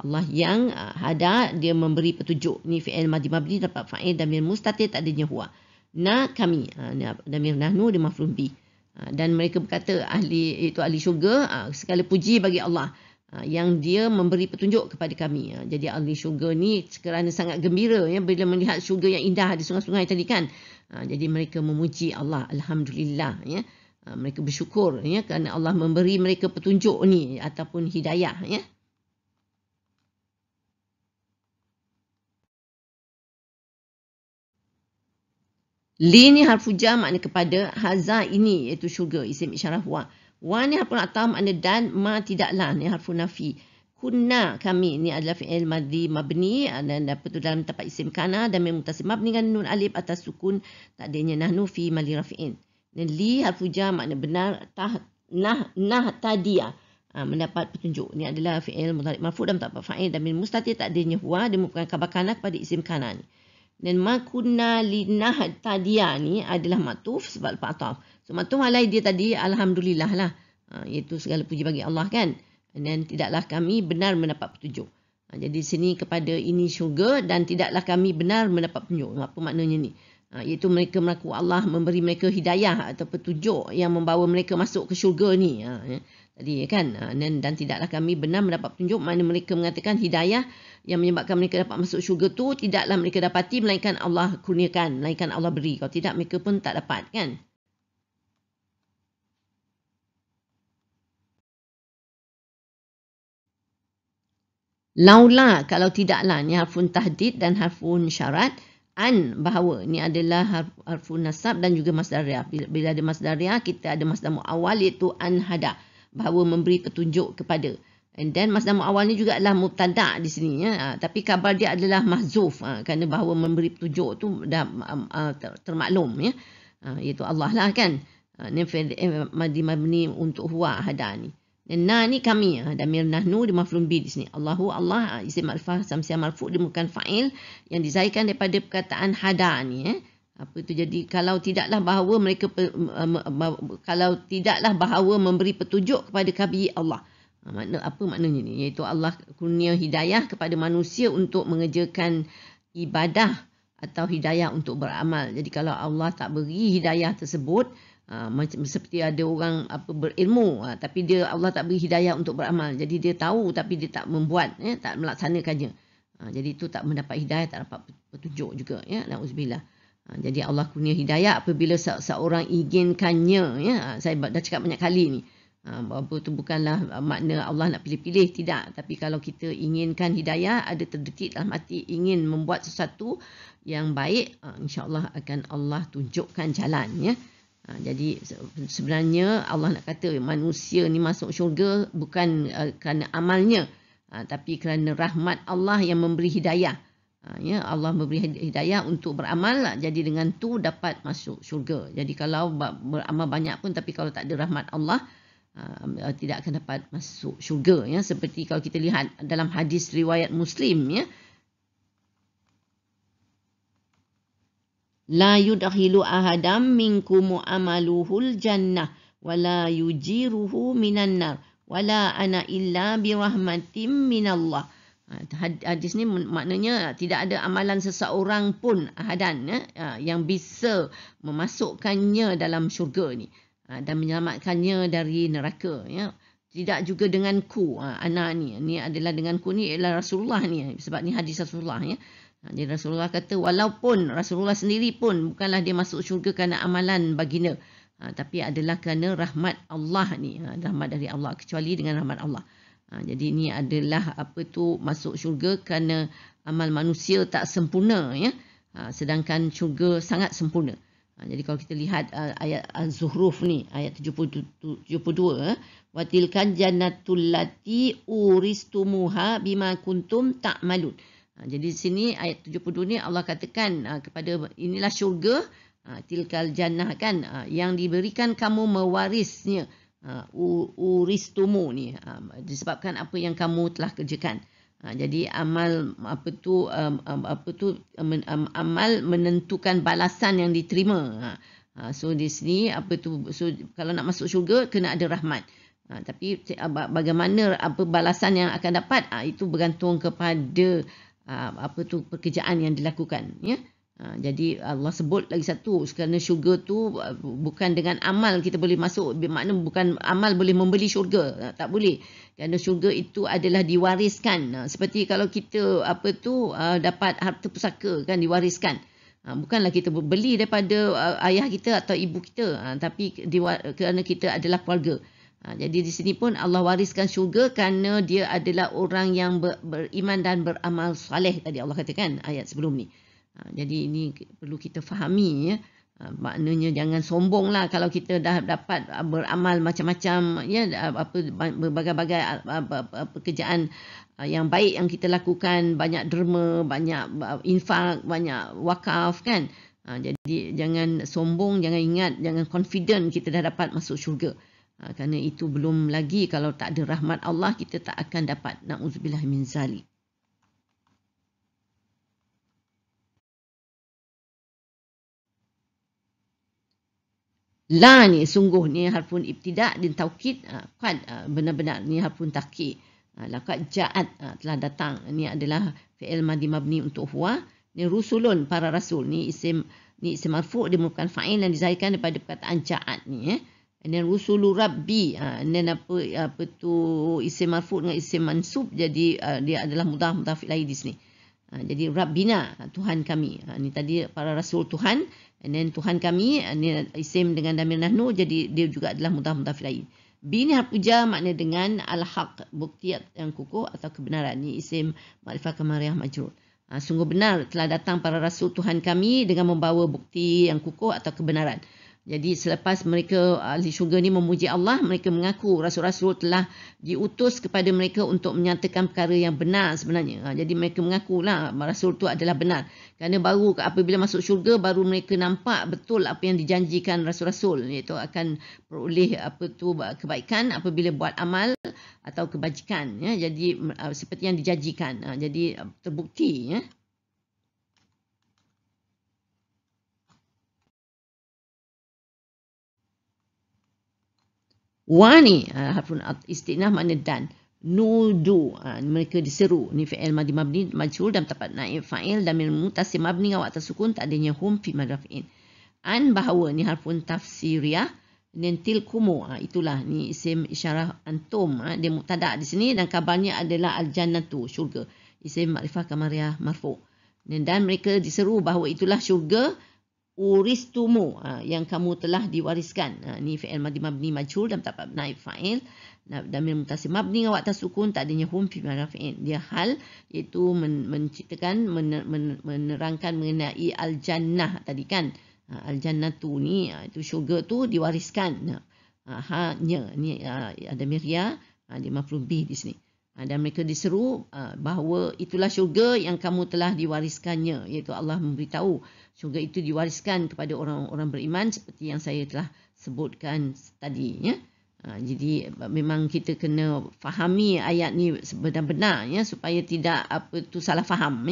B: Allah yang hada, dia memberi petunjuk. Ni fi'il madi mabni dapat fa'il damir mustatir tak adanya huwa. Na kami, damir nahnu dia maf'ul bi. Dan mereka berkata ahli syurga, segala puji bagi Allah yang dia memberi petunjuk kepada kami. Jadi ahli syurga ni kerana sangat gembira ya bila melihat syurga yang indah di sungai-sungai tadi kan. Jadi mereka memuji Allah, alhamdulillah ya. Mereka bersyukur ya kerana Allah memberi mereka petunjuk ni ataupun hidayah ya. Li ni harfu jar makna kepada, haza ini iaitu syurga, isim isyarah wa. Wa ni harfun ataf makna dan, ma tidaklah ni harfu nafi. Kunna kami ni adalah fi'il madhi mabni dan dapat tu dalam tempat isim kana dan muttasil mabni dengan nun alif atas sukun, tak adanya nahnu fi mali rafi'in. Dan li harfu jar makna benar, nah tadiya mendapat petunjuk. Ni adalah fi'il mudhari' marfu' dan tempat fa'il dan min mustatir tak adanya huwa, dia merupakan khabar kana kepada isim kana ni. Dan ma kunna linahtadiya ni adalah maktuf sebab lepas ataf. So maktuf alai dia tadi alhamdulillah lah. Iaitu segala puji bagi Allah kan. Dan tidaklah kami benar mendapat petunjuk. Jadi sini kepada ini syurga dan tidaklah kami benar mendapat petunjuk. Apa maknanya ni? Iaitu mereka mengaku Allah memberi mereka hidayah atau petunjuk yang membawa mereka masuk ke syurga ni. Tadi kan, dan tidaklah kami benar mendapat petunjuk, mana mereka mengatakan hidayah yang menyebabkan mereka dapat masuk syurga tu tidaklah mereka dapati melainkan Allah kurniakan, melainkan Allah beri. Kalau tidak mereka pun tak dapat kan. Laula, kalau tidaklah, ni harfun tahdid dan harfun syarat. An, bahawa, ni adalah harfun nasab dan juga masdariyah. Bila ada masdariyah, kita ada masdar mu'awwal iaitu an hada, bahawa memberi petunjuk kepada. And then masdar mu'awwal ni juga adalah mubtada di sini ya. Tapi khabar dia adalah mahzuf kerana bahawa memberi petunjuk tu dah termaklum ya. Iaitu Allah lah kan. Ni madi mabni untuk huwa hada ni. Dan na ni kami, damir nahnu di maf'ul bi di sini. Allahu, Allah, isim ma'rifah samsiah marfu' dia bukan fa'il yang dizahirkan daripada perkataan hada ni ya. Apa itu? Jadi kalau tidaklah bahawa mereka memberi petunjuk kepada kami Allah. Apa maknanya ni? Iaitu Allah kurnia hidayah kepada manusia untuk mengerjakan ibadah atau hidayah untuk beramal. Jadi kalau Allah tak beri hidayah tersebut, macam seperti ada orang berilmu tapi Allah tak beri hidayah untuk beramal. Jadi dia tahu tapi dia tak membuat ya, tak melaksanakannya. Jadi itu tak mendapat hidayah, tak dapat petunjuk juga ya. Nauzubillah. Jadi Allah kurnia hidayah apabila seorang inginkannya ya. Saya dah cakap banyak kali ni. Apa tu bukanlah makna Allah nak pilih-pilih, tidak. Tapi kalau kita inginkan hidayah, ada terdetik dalam hati ingin membuat sesuatu yang baik, insya-Allah akan Allah tunjukkan jalan ya. Jadi sebenarnya Allah nak kata manusia ni masuk syurga bukan kerana amalnya, tapi kerana rahmat Allah yang memberi hidayah. Ya, Allah memberi hidayah untuk beramal, jadi dengan tu dapat masuk syurga. Jadi kalau beramal banyak pun tapi kalau tak ada rahmat Allah, tidak akan dapat masuk syurga ya. Seperti kalau kita lihat dalam hadis riwayat Muslim ya, la yudkhilu ahadam minkum amaluhul jannah wala yujiruhu minan nar wala ana illa birahmatim minallah. Hadis ni maknanya tidak ada amalan seseorang pun ahadan yang bisa memasukkannya dalam syurga ni dan menyelamatkannya dari neraka ya. Tidak juga denganku, ana ni adalah denganku ni ialah Rasulullah ni, sebab ni hadis Rasulullah ya. Jadi Rasulullah kata walaupun Rasulullah sendiri pun bukanlah dia masuk syurga kerana amalan baginda, tapi adalah kerana rahmat Allah ni, rahmat dari Allah, kecuali dengan rahmat Allah. Jadi ini adalah masuk syurga kerana amal manusia tak sempurna ya, sedangkan syurga sangat sempurna. Jadi kalau kita lihat ayat Az-Zuhruf ni, ayat 72, wa tilkan jannatul lati uristumuha bima kuntum ta'malun. Jadi di sini ayat 72 ni Allah katakan kepada inilah syurga, tilkal jannah kan, yang diberikan kamu mewarisnya, uristumu ni disebabkan apa yang kamu telah kerjakan. Jadi amal amal menentukan balasan yang diterima. So di sini so kalau nak masuk syurga kena ada rahmat. Tapi bagaimana balasan yang akan dapat, itu bergantung kepada pekerjaan yang dilakukan ya. Jadi Allah sebut lagi satu, kerana syurga tu bukan dengan amal kita boleh masuk, bermakna bukan amal boleh membeli syurga, tak boleh. Kerana syurga itu adalah diwariskan. Seperti kalau kita dapat harta pusaka kan, diwariskan. Bukanlah kita beli daripada ayah kita atau ibu kita, tapi kerana kita adalah keluarga. Jadi di sini pun Allah wariskan syurga kerana dia adalah orang yang beriman dan beramal soleh, tadi Allah katakan ayat sebelum ni. Jadi ini perlu kita fahami ya. Maknanya jangan sombonglah kalau kita dah dapat beramal macam-macam ya, berbagai-bagai pekerjaan yang baik yang kita lakukan, banyak derma, banyak infak, banyak wakaf kan. Jadi jangan sombong, jangan confident kita dah dapat masuk syurga. Kerana itu belum lagi, kalau tak ada rahmat Allah kita tak akan dapat. Na'udzubillah min zalik. La ni sungguh ni harfun ibtida' dan taukid, qad benar-benar ni harfun takkid. Laqad ja'at telah datang. Ni adalah fi'il madhi mabni untuk huwa. Ni rusulun para rasul ni isim marfu', dia merupakan fa'il yang dizahirkan daripada perkataan ja'at ni. And then rusulu rabbi, and then apa tu isim marfu' dengan isim mansub, jadi dia adalah mudhaf ilaih di sini. Jadi Rabbina, Tuhan kami. Ni tadi para rasul Tuhan. And then Tuhan kami, ni isim dengan damir nahnu, jadi dia juga adalah mudhaf ilaih. B ni harfu jar makna dengan al-haq, bukti yang kukuh atau kebenaran. Ni isim ma'rifah kamariyah majrur. Sungguh benar telah datang para rasul Tuhan kami dengan membawa bukti yang kukuh atau kebenaran. Jadi selepas mereka ahli syurga ni memuji Allah, mereka mengaku rasul-rasul telah diutus kepada mereka untuk menyatakan perkara yang benar sebenarnya. Jadi mereka mengakulah rasul tu adalah benar. Kerana baru apabila masuk syurga, baru mereka nampak betul apa yang dijanjikan rasul-rasul, iaitu akan peroleh kebaikan apabila buat amal atau kebajikan. Jadi seperti yang dijanjikan. Jadi terbukti. Wa ni harfun istinaf makna dan. Nudu, mereka diseru. Ni fi'il madhi mabni majhul dan tempat naib fa'il dan muttasil mabni dengan atas sukun tak adanya hum fi madrafin. An bahawa ni harfun tafsiriyah. Dan tilkumu, itulah ni isim isyarah antum, dia mubtada di sini dan kabarnya adalah al-jannatu, syurga. Isim ma'rifah kamariyah marfu'. Dan mereka diseru bahawa itulah syurga uristumu, yang kamu telah diwariskan. Ni fi'il madhi mabni majhul dan tempat naib fa'il dan muttasil mabni dengan atas sukun tak adanya hum fi madrafin. Dia hal, iaitu menciptakan, menerangkan mengenai al-jannah tadi kan. Al-jannatu ni, itu syurga tu diwariskan. Hanya ni ada mirya, dia maf'ul bih di sini. Dan mereka diseru bahawa itulah syurga yang kamu telah diwariskannya, iaitu Allah memberitahu syurga itu diwariskan kepada orang-orang beriman seperti yang saya telah sebutkan tadi. Jadi memang kita kena fahami ayat ni sebenar-benar supaya tidak salah faham.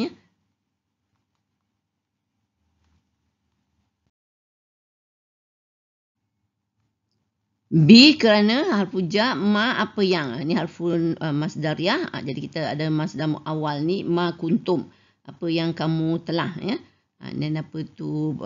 B: B kerana harfu jar ma apa yang. Ni harfun masdariyah. Jadi kita ada masdar awal ni ma kuntum. Apa yang kamu telah. Dan apa tu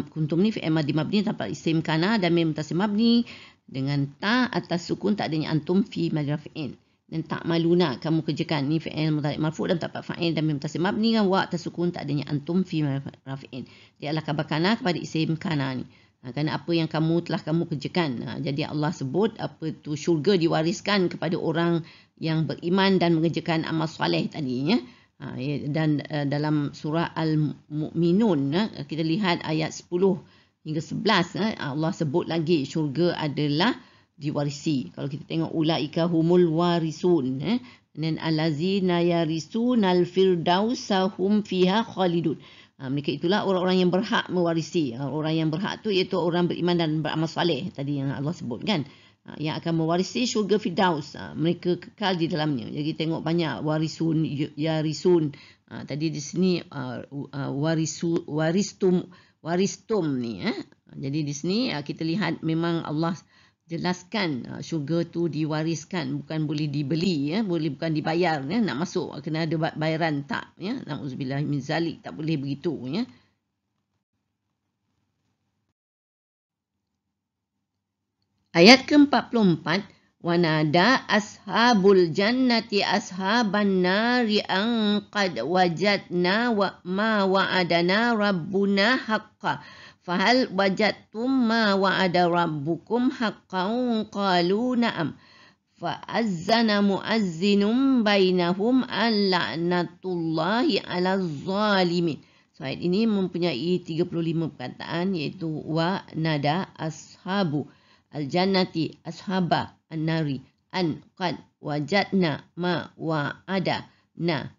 B: kuntum ni fi'il madhi mabni tanpa isim kana dan mim muttasil mabni dengan ta atas sukun tak adanya antum fi madrafi'in. Dan tak maluna kamu kerjakan. Ni fi'il mudhari' marfu' dan tempat fa'il dan mim muttasil mabni dengan wa atas sukun tak adanya antum fi madrafi'in. Dia adalah khabar kana kepada isim kana ni. Kerana apa yang kamu kerjakan. Jadi Allah sebut apa tu syurga diwariskan kepada orang yang beriman dan mengerjakan amal soleh tadi. Dan dalam surah Al-Mu'minun kita lihat ayat 10 hingga 11 Allah sebut lagi syurga adalah diwarisi. Kalau kita tengok ulaika humul warisun. Dan allazina yarisunal firdausa hum fiha khalidun. Mereka itulah orang-orang yang berhak mewarisi. Orang yang berhak tu iaitu orang beriman dan beramal soleh tadi yang Allah sebut kan. Yang akan mewarisi syurga Firdaus. Mereka kekal di dalamnya. Jadi tengok banyak warisun, yarisun. Tadi di sini waristum ni. Jadi di sini kita lihat memang Allah jelaskan syurga tu diwariskan, bukan boleh dibeli, bukan dibayar. Nak masuk kena ada bayaran, tak. Na'udzubillah min zalik, tak boleh begitu. Ayat ke-44, wanada ashabul jannati ashaban nari an qad wajadna ma wa'adana rabbuna haqqan. Fahal wajadtum ma wa'ada rabbukum haqqan qalu na'am. Fa'azzana mu'azzinum bainahum an la'natullahi 'alal zalimin. So ayat ini mempunyai 35 perkataan, iaitu wa nada ashabu al-jannati ashaba an-nari an qad wajadna ma wa'adana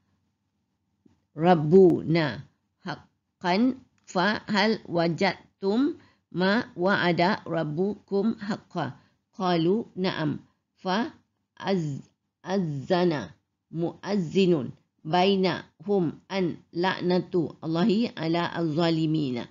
B: rabbuna haqqan. Fahal wajadtum ma wa'ada rabbukum haqqan qalu na'am. Fa azzana mu'azzinun bainahum an la'natu Allahi ala az-zalimina.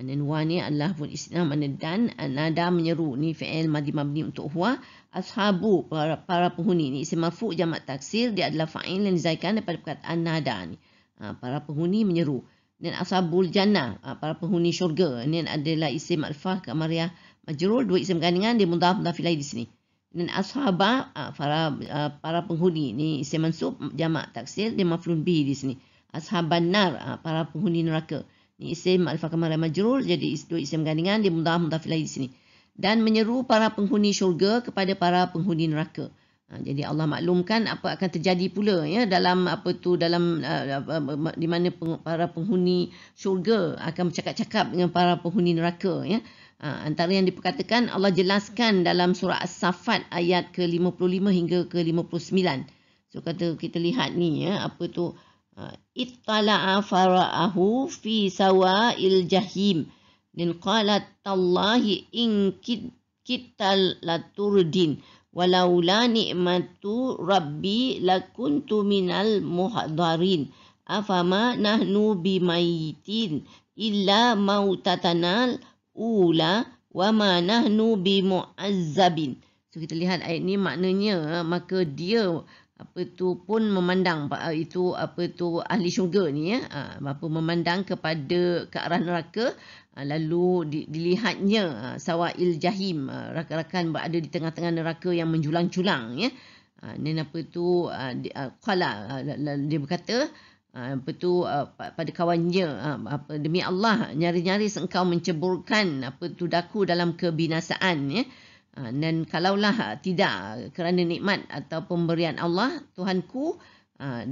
B: Dan wa ni adalah lafzul istinaf, mana dan nada menyeru, ni fi'il madhi mabni untuk huwa. Ashabu, para penghuni, ni isim marfu' jamak taksir, dia adalah fa'il yang dizahirkan daripada perkataan nada ni. Para penghuni menyeru. Dan ashabul jannah, para penghuni syurga, ini adalah isim alfah kamariyah majrur, dua isim gandingan, dia mudhaf mudhaf ilaih di sini. Dan ashaba, para penghuni, ni isim mansub jamak taksir, dia maf'ulun bihi di sini. Ashaban nar, para penghuni neraka, ni isim alfah kamariyah majrur, jadi dua isim gandingan, dia mudhaf mudhaf ilaih di sini. Dan menyeru para penghuni syurga kepada para penghuni neraka. Jadi Allah maklumkan apa akan terjadi pula ya dalam di mana para penghuni syurga akan bercakap-cakap dengan para penghuni neraka ya. Antara yang diperkatakan Allah jelaskan dalam surah As-Saffat ayat ke-55 hingga ke-59. So kita lihat ni ya, apa tu, ittala'a fara'ahu fi sawa'il jahim. Dan qalat tallahi in kittal laturdin walaula ni'matu rabbi lakuntu minal muhdarin afama nahnu bimayitin illa mautatanal ula wama nahnu bimu'azzabin. So kita lihat ayat ni maknanya maka dia pun memandang itu ahli syurga ni ya, memandang ke arah neraka, lalu dilihatnya sawail jahim, rakan-rakan berada di tengah-tengah neraka yang menjulang-julang ya. Dan dia berkata pada kawannya, demi Allah nyaris-nyaris engkau menceburkan daku dalam kebinasaan ya. Dan kalaulah tidak kerana nikmat atau pemberian Allah Tuhanku,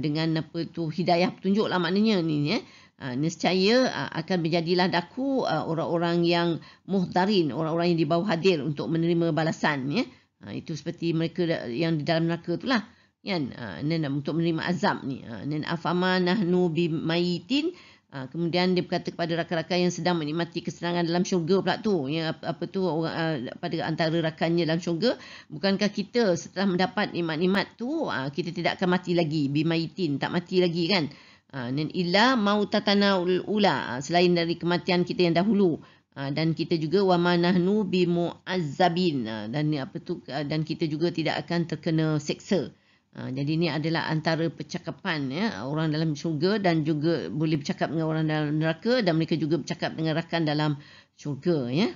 B: dengan hidayah petunjuk lah maknanya ni ya, nescaya akan menjadilah daku orang-orang yang muhdarin, orang-orang yang dibawa hadir untuk menerima balasan ya. Itu seperti mereka yang di dalam neraka itulah kan, untuk menerima azab ni. Dan afama nahnu bimayitin, kemudian dia berkata kepada rakan-rakan yang sedang menikmati kesenangan dalam syurga pula tu ya, pada antara rakannya dalam syurga, bukankah kita setelah mendapat nikmat-nikmat tu kita tidak akan mati lagi, bimayitin, tak mati lagi kan. Dan illa mautatana ula, selain dari kematian kita yang dahulu, dan kita juga wama nahnu bimu'azzabin, dan kita juga tidak akan terkena seksa. Jadi ini adalah antara percakapan ya, orang dalam syurga, dan juga boleh bercakap dengan orang dalam neraka, dan mereka juga bercakap dengan rakan dalam syurga ya.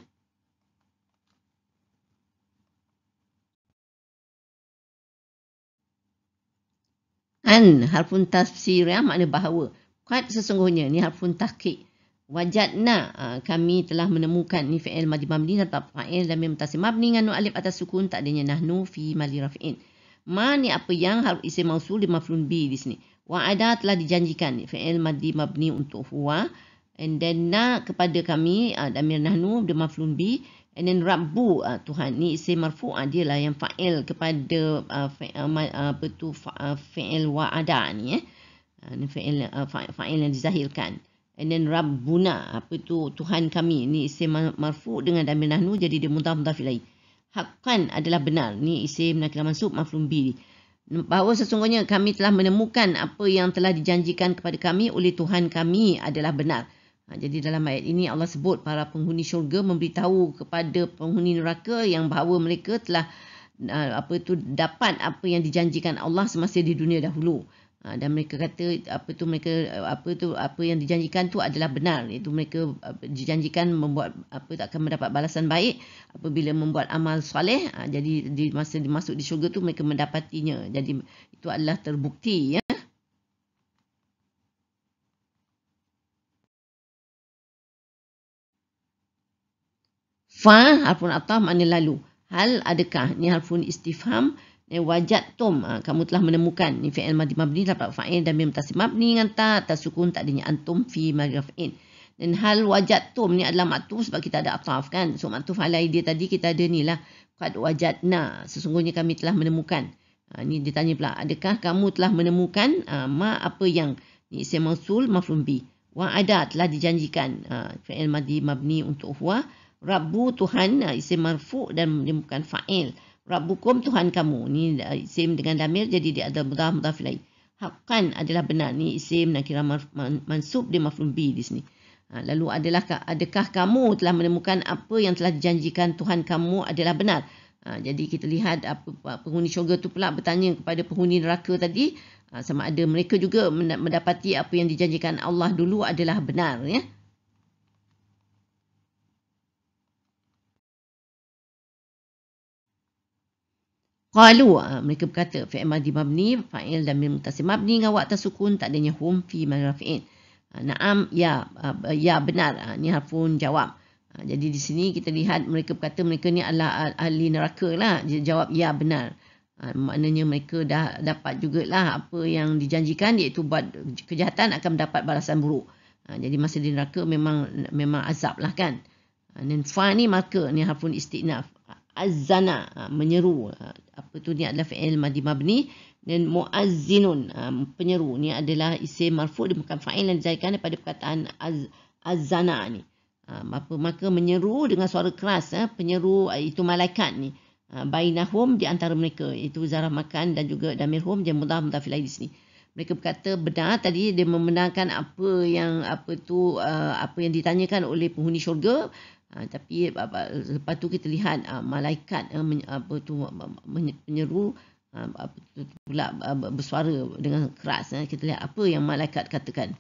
B: Harfun tafsir ya, makna bahawa. Qad sesungguhnya, ni harfun tahqiq. Wajadna, kami telah menemukan, ni fi'il madhi mabni dan fa'il dan mim mutasil mabni dengan alif atas sukun, tak adanya nahnu fi mali raf'in. Ma ni apa yang, harf isim mausul di maf'ul bi di sini. Wa'ada telah dijanjikan, fi'il madhi mabni untuk huwa. And then na kepada kami, damir nahnu di maf'ul bi. And then rabbu, Tuhan, ni isim marfu', dia lah yang fa'il kepada fi'il wa'ada ni ni fa'il yang dizahirkan. And then rabbuna, Tuhan kami, ni isim marfu' dengan damir nahnu, jadi dia mudhaf mudhaf ilaih. Haqqan adalah benar, ni isim nakirah mansub maf'ul bi. Bahawa sesungguhnya kami telah menemukan apa yang telah dijanjikan kepada kami oleh Tuhan kami adalah benar. Jadi dalam ayat ini Allah sebut para penghuni syurga memberitahu kepada penghuni neraka yang bahawa mereka telah dapat apa yang dijanjikan Allah semasa di dunia dahulu. Dan mereka kata apa yang dijanjikan tu adalah benar, iaitu mereka dijanjikan membuat akan mendapat balasan baik apabila membuat amal soleh. Jadi di masa dimasuk di syurga tu mereka mendapatinya. Jadi itu adalah terbukti ya. Fa harfun ataf, makna lalu. Hal adakah, ni harfun istifham. Wajadtum, kamu telah menemukan, ni fi'il madhi mabni dapat fa'il dan mim mutasil mabni dengan ta atas sukun, tak adanya antum fi maraf'in. Dan hal wajadtum ni adalah maktuf sebab kita ada ataf kan. So maktuf alai dia tadi kita ada ni lah, qad wajadna, sesungguhnya kami telah menemukan. Ni dia tanya pula, adakah kamu telah menemukan ma apa yang, ni isim mausul maf'ul bi. Wa'ada telah dijanjikan, fi'il madhi mabni untuk huwa. Rabbu Tuhan, isim marfu' dan dia bukan fa'il. Rabbukum Tuhan kamu, ni isim dengan damir, jadi dia ada mudhaf mudhaf ilaih. Haqqan adalah benar, ni isim nakirah mansub, dia maf'ul bi di sini. Lalu adakah kamu telah menemukan apa yang telah dijanjikan Tuhan kamu adalah benar? Jadi kita lihat penghuni syurga tu pula bertanya kepada penghuni neraka tadi, sama ada mereka juga mendapati apa yang dijanjikan Allah dulu adalah benar, ya. Qalu, mereka berkata, fi'il madhi mabni, fa'il dhamir muttasil mabni dengan waw tasukun, tak adanya hum fi mahall rafi'in. Naam, ya benar. Ni harfun jawab. Jadi di sini kita lihat mereka berkata mereka ni adalah ahli neraka lah. Dia jawab ya benar. Maknanya mereka dah dapat jugalah apa yang dijanjikan, iaitu buat kejahatan akan mendapat balasan buruk. Jadi masa di neraka memang azab lah kan. Dan fa ni maka, ni harfun istinaf. Azana, menyeru. Apa tu, ni adalah fi'il madhi mabni. Dan muazzinun, penyeru. Ni adalah isim marfu' di bukan fa'il yang dijadikan daripada perkataan azana ni. Maka menyeru dengan suara keras, penyeru itu malaikat ni. Bainahum, di antara mereka. Itu zarah makan dan juga damirhum, dia mudhaf mudhaf ilaih di sini. Mereka berkata benar tadi, dia membenarkan apa yang ditanyakan oleh penghuni syurga. Tapi lepas tu kita lihat malaikat penyeru pula bersuara dengan keras. Kita lihat apa yang malaikat katakan.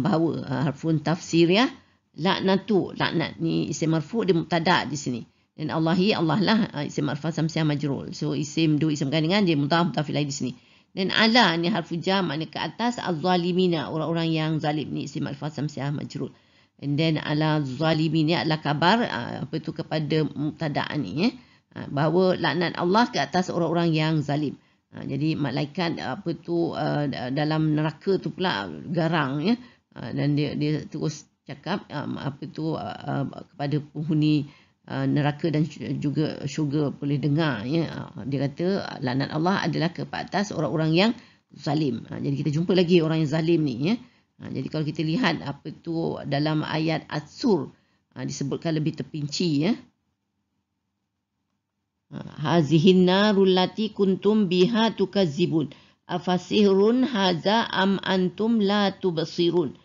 B: Bahawa harfun tafsir, ya. Laknatu, laknat ni isim marfu' dia mubtada' di sini. Dan Allahi, Allah lah isim marfu' samsiah majrul. So isim gandingan dia mudhaf mudhaf ilaih di sini. Dan ala ni harfu jar, makna ke atas, az-zalimina, orang-orang yang zalim, ni isim marfu' samsiah majrul. And then ala zalimin ni adalah kabar kepada mubtada' ni, bahawa laknat Allah ke atas orang-orang yang zalim. Jadi malaikat dalam neraka tu pula garang, ya. Dan dia terus cakap kepada penghuni neraka dan juga syurga boleh dengar, ya. Dia kata laknat Allah adalah ke atas orang-orang yang zalim. Jadi kita jumpa lagi orang yang zalim ni, ya. Jadi kalau kita lihat dalam ayat As-Sur disebutkan lebih terpinci, ya. Hazihin narul lati kuntum biha tukazzibun afasihrun haza am antum la tubsirun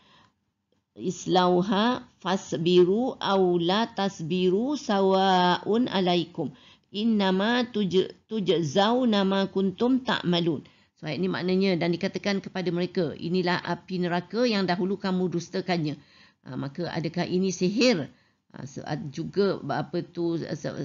B: islauha fasbiru aw la tasbiru sawaun alaikum innama tujzauna ma kuntum ta'malun. So ayat ini maknanya, dan dikatakan kepada mereka, inilah api neraka yang dahulu kamu dustakannya. Maka adakah ini sihir? Juga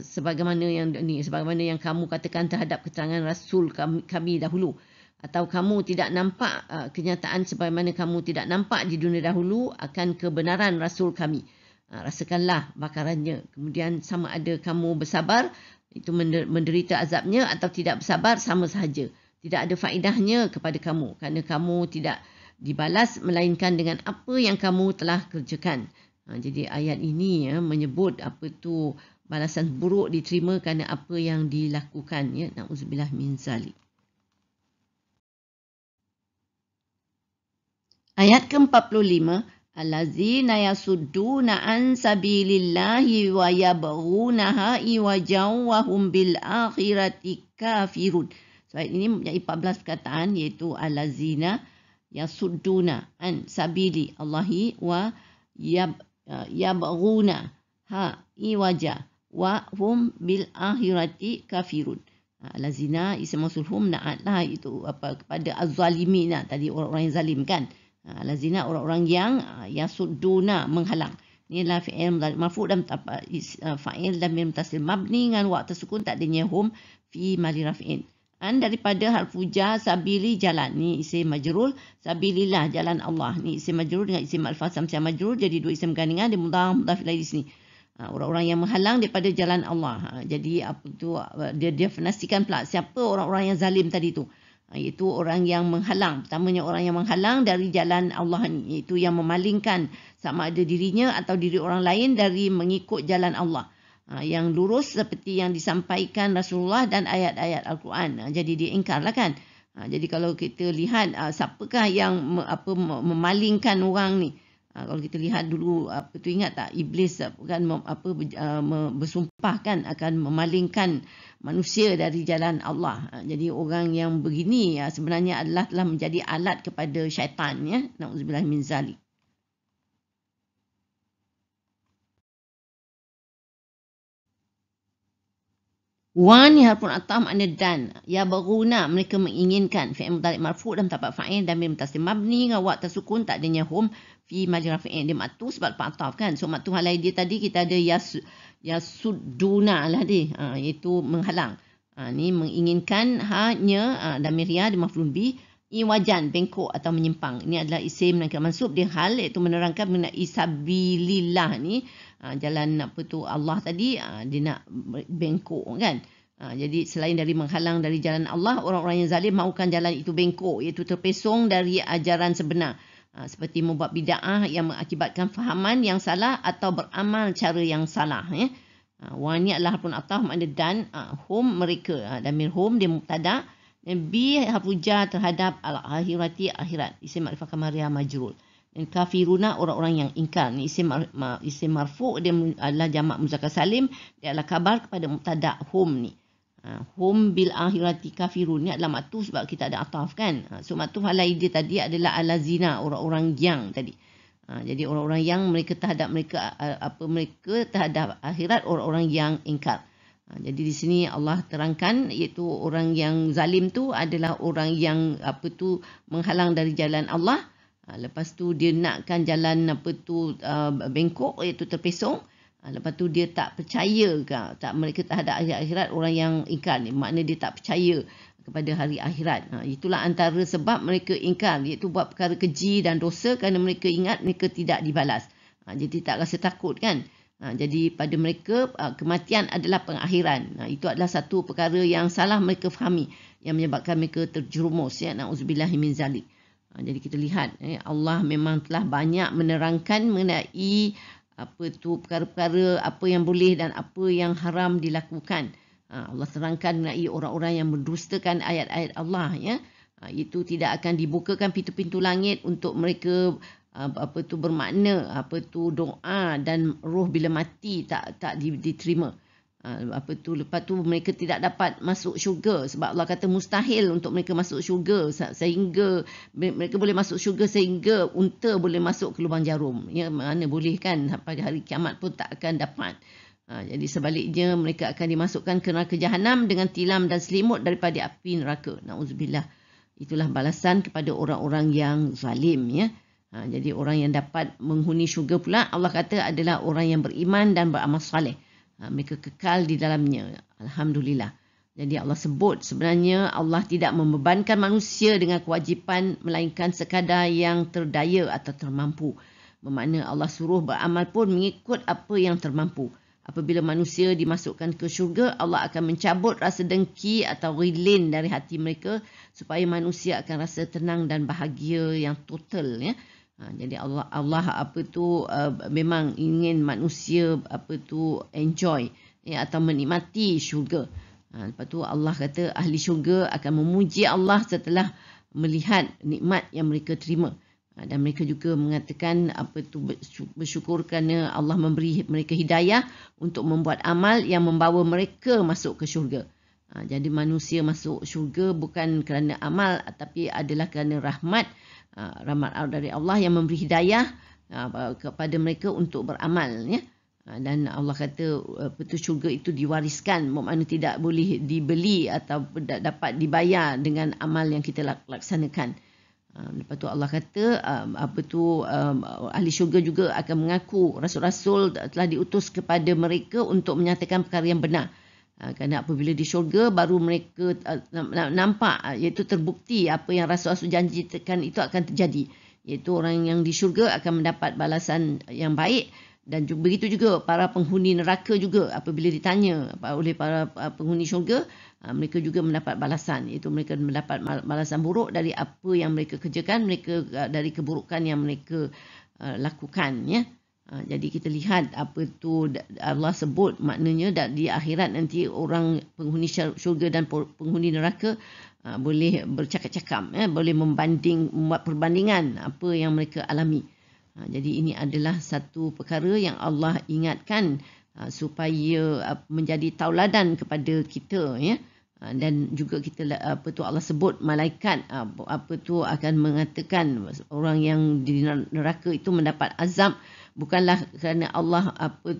B: sebagaimana yang kamu katakan terhadap keterangan Rasul kami dahulu. Atau kamu tidak nampak kenyataan sebagaimana kamu tidak nampak di dunia dahulu akan kebenaran Rasul kami. Rasakanlah bakarannya. Kemudian sama ada kamu bersabar, itu menderita azabnya, atau tidak bersabar, sama sahaja. Tidak ada faedahnya kepada kamu, kerana kamu tidak dibalas melainkan dengan apa yang kamu telah kerjakan. Jadi ayat ini, ya, menyebut balasan buruk diterima kerana apa yang dilakukan, ya. Na'udzubillah min zalik. Ayat ke-45, allazina yasudduna an sabilillahi wa yabghunaha iwajan wa hum bil akhirati kafirun. So ayat ini mempunyai 14 perkataan, iaitu allazina yasudduna an sabili Allahi wa yabghuna iwaja wa hum bil akhirati kafirun. Allazina isim mausul hum na'atlah itu kepada az-zalimina tadi, orang-orang yang zalim kan. Allazina orang-orang yang yasudduna menghalang. Ini adalah fi'il marfu' dan fa'il dhamir muttasil mabni dengan waw tasukun, tak adanya hum fi mali rafi'in. Daripada harfu jar, sabili jalan, ni isim majrul, sabilillah jalan Allah, ni isim majrul dengan isim alfa samsiah majrul, jadi dua isim gandingan, dia mudhaf ilaih di sini. Orang-orang yang menghalang daripada jalan Allah. Jadi dia definisikan pula siapa orang-orang yang zalim tadi tu, iaitu orang yang menghalang. Pertamanya orang yang menghalang dari jalan Allah ni, iaitu yang memalingkan sama ada dirinya atau diri orang lain dari mengikut jalan Allah yang lurus seperti yang disampaikan Rasulullah dan ayat-ayat Al-Quran. Jadi diingkarlah kan. Jadi kalau kita lihat siapakah yang memalingkan orang ni, Kalau kita lihat dulu, ingat tak, iblis kan bersumpah kan akan memalingkan manusia dari jalan Allah. Jadi orang yang begini sebenarnya adalah telah menjadi alat kepada syaitan, ya. Na'udzubillah min zalik. Wani harfun atam dan ya baruna, mereka menginginkan. Fi'il mudhari' marfu' dan tapak fa'il dan mim taslim mabni dengan waw tasukun tak adanya hum fi majra fi'il. Dia maktu sebab ataf kan. So maktu halai dia tadi kita ada yasudduna lah dia, iaitu menghalang. Ni menginginkan, hanya damir ya di maf'ul bi, iwajan bengkok atau menyimpang. Ini adalah isim nakir mansub, dia hal iaitu menerangkan mengenai sabilillah ni, jalan Allah tadi, dia nak bengkok kan. Jadi selain dari menghalang dari jalan Allah, orang-orang yang zalim mahukan jalan itu bengkok, iaitu terpesong dari ajaran sebenar. Seperti membuat bid'ah yang mengakibatkan fahaman yang salah atau beramal cara yang salah, ya. Wa ni adalah harfun ataf dan hum mereka, damir hum dia mubtada, dan bi harfu jar terhadap al-akhirati akhirat, isim ma'rifah kamariyah majrur. Dan kafiruna orang-orang yang ingkar, ni isim marfu', dia adalah jamak muzakkar salim, dia adalah khabar kepada mubtada hum ni. Hum bil akhirati kafirun ni adalah maktuf sebab kita ada ataf kan. So maktuf alai dia tadi adalah alazina, orang-orang yang tadi. Jadi orang-orang yang mereka terhadap akhirat, orang-orang yang ingkar. Jadi di sini Allah terangkan, iaitu orang yang zalim tu adalah orang yang menghalang dari jalan Allah. Lepas tu dia nakkan jalan bengkok, iaitu terpesong. Lepas tu dia tak percaya mereka terhadap akhirat, orang yang ingkar ni makna dia tak percaya kepada hari akhirat. Itulah antara sebab mereka ingkar, iaitu buat perkara keji dan dosa kerana mereka ingat mereka tidak dibalas. Jadi tak rasa takut kan. Jadi pada mereka kematian adalah pengakhiran. Itu adalah satu perkara yang salah mereka fahami, yang menyebabkan mereka terjerumus, ya. Na'udzubillahi min zalik. Jadi kita lihat, Allah memang telah banyak menerangkan mengenai perkara-perkara apa yang boleh dan apa yang haram dilakukan. Allah terangkan mengenai orang-orang yang mendustakan ayat-ayat Allah, ya. Itu tidak akan dibukakan pintu-pintu langit untuk mereka bermakna doa dan roh bila mati tak diterima. Lepas tu mereka tidak dapat masuk syurga sebab Allah kata mustahil untuk mereka masuk syurga, sehingga mereka boleh masuk syurga sehingga unta boleh masuk ke lubang jarum. Ya, mana boleh kan, pada hari kiamat pun tak akan dapat. Jadi sebaliknya mereka akan dimasukkan ke neraka jahanam dengan tilam dan selimut daripada api neraka. Na'udzubillah. Itulah balasan kepada orang-orang yang zalim, ya. Jadi orang yang dapat menghuni syurga pula Allah kata adalah orang yang beriman dan beramal saleh. Mereka kekal di dalamnya. Alhamdulillah. Jadi Allah sebut sebenarnya Allah tidak membebankan manusia dengan kewajipan melainkan sekadar yang terdaya atau termampu. Bermakna Allah suruh beramal pun mengikut apa yang termampu. Apabila manusia dimasukkan ke syurga, Allah akan mencabut rasa dengki atau ghilin dari hati mereka supaya manusia akan rasa tenang dan bahagia yang total, ya. Jadi Allah memang ingin manusia enjoy, ya, atau menikmati syurga. Lepas tu Allah kata ahli syurga akan memuji Allah setelah melihat nikmat yang mereka terima. Dan mereka juga mengatakan bersyukur kerana Allah memberi mereka hidayah untuk membuat amal yang membawa mereka masuk ke syurga. Jadi manusia masuk syurga bukan kerana amal, tapi adalah kerana rahmat dari Allah yang memberi hidayah kepada mereka untuk beramal, ya. Dan Allah kata syurga itu diwariskan, maknanya tidak boleh dibeli atau dapat dibayar dengan amal yang kita laksanakan. Lepas tu Allah kata ahli syurga juga akan mengaku rasul-rasul telah diutus kepada mereka untuk menyatakan perkara yang benar. Kerana apabila di syurga baru mereka nampak, iaitu terbukti apa yang rasul-rasul janjikan itu akan terjadi, iaitu orang yang di syurga akan mendapat balasan yang baik. Dan begitu juga para penghuni neraka juga, apabila ditanya oleh para penghuni syurga, mereka juga mendapat balasan, iaitu mereka mendapat balasan buruk dari apa yang mereka kerjakan, mereka dari keburukan yang mereka lakukan, ya. Jadi kita lihat Allah sebut maknanya di akhirat nanti orang penghuni syurga dan penghuni neraka boleh bercakap-cakap, boleh membuat perbandingan apa yang mereka alami. Jadi ini adalah satu perkara yang Allah ingatkan supaya menjadi tauladan kepada kita, ya. Dan juga kita Allah sebut malaikat akan mengatakan orang yang di neraka itu mendapat azab bukanlah kerana Allah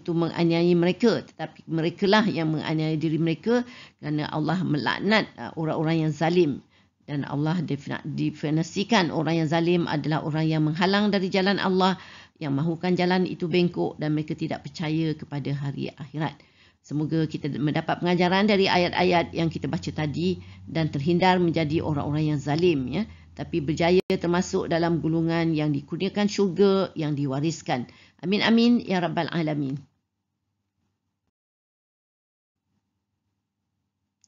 B: menganiaya mereka, tetapi merekalah yang menganiaya diri mereka kerana Allah melaknat orang-orang yang zalim. Dan Allah definisikan orang yang zalim adalah orang yang menghalang dari jalan Allah, yang mahukan jalan itu bengkok dan mereka tidak percaya kepada hari akhirat. Semoga kita mendapat pengajaran dari ayat-ayat yang kita baca tadi dan terhindar menjadi orang-orang yang zalim, ya, tapi berjaya termasuk dalam golongan yang dikurniakan syurga yang diwariskan. Amin amin ya rabbal alamin.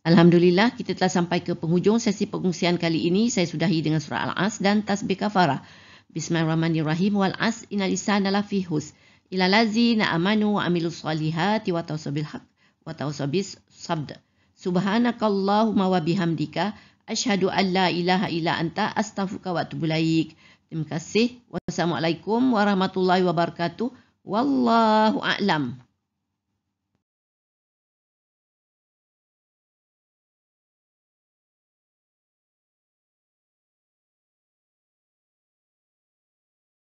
B: Alhamdulillah, kita telah sampai ke penghujung sesi pengungsian kali ini. Saya sudahi dengan surah Al-As dan tasbih kafarah. Bismillahirrahmanirrahim. Wal as innal insana lafi khusr illa allazina amanu wa amilus solihati wa tawassaw bil haqq wa tawassaw bis sabr. Subhanakallahumma wa bihamdika asyhadu an la ilaha illa anta astaghfiruka wa atubu ilaik. Terima kasih. Wassalamualaikum warahmatullahi wabarakatuh. Wallahu a'lam.